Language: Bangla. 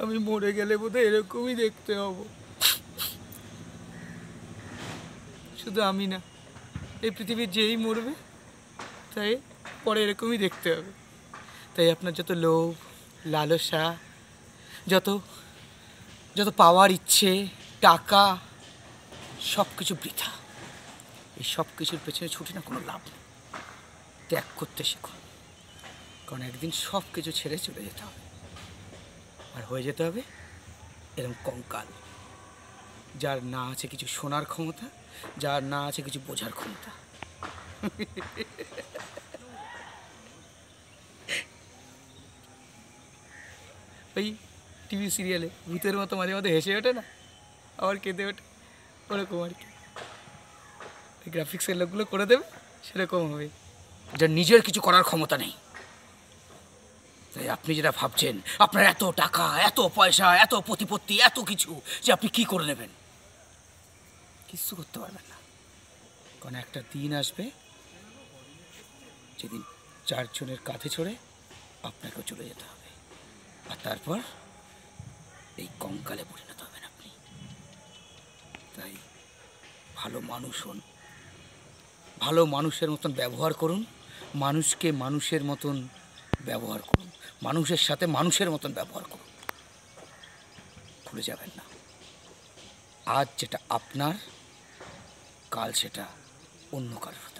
আমি মরে গেলে বোধহয় এরকমই দেখতে হব। শুধু আমি না, এই পৃথিবীর যেই মরবে তাই পরে এরকমই দেখতে হবে। তাই আপনার যত লোভ, লালসা, যত যত পাওয়ার ইচ্ছে, টাকা, সব কিছু বৃথা। এই সব কিছুর পেছনে ছুটে না কোনো লাভ নেই। ত্যাগ করতে শিখুন, কারণ একদিন সব কিছু ছেড়ে চলে যেতে হবে। আর হয়ে যেতে হবে এরকম কঙ্কাল, যার না আছে কিছু শোনার ক্ষমতা, যার না আছে কিছু বোঝার ক্ষমতা। ওই টিভি সিরিয়ালে ভূতের মতো মাঝে মাঝে হেসে ওঠে না, আবার কেঁদে ওঠে, ওরকম আর কি। ওই গ্রাফিক্সের লোকগুলো করে দেবে, সেরকম হবে, যার নিজের কিছু করার ক্ষমতা নেই। তাই আপনি যেটা ভাবছেন আপনার এত টাকা, এত পয়সা, এত প্রতিপত্তি, এত কিছু, যে আপনি কি করে নেবেন, কিচ্ছু করতে পারবেন না। কারণ একটা দিন আসবে যেদিন চারজনের কাঁধে চড়ে আপনাকেও চলে যেতে হবে, আর তারপর এই কঙ্কালে পরিণত হবেন আপনি। তাই ভালো মানুষ হন, ভালো মানুষের মতন ব্যবহার করুন, মানুষকে মানুষের মতন ব্যবহার করুন, মানুষের সাথে মানুষের মতন ব্যবহার করুন। ভুলে যাবেন না, আজ যেটা আপনার, কাল সেটা অন্য কারোর।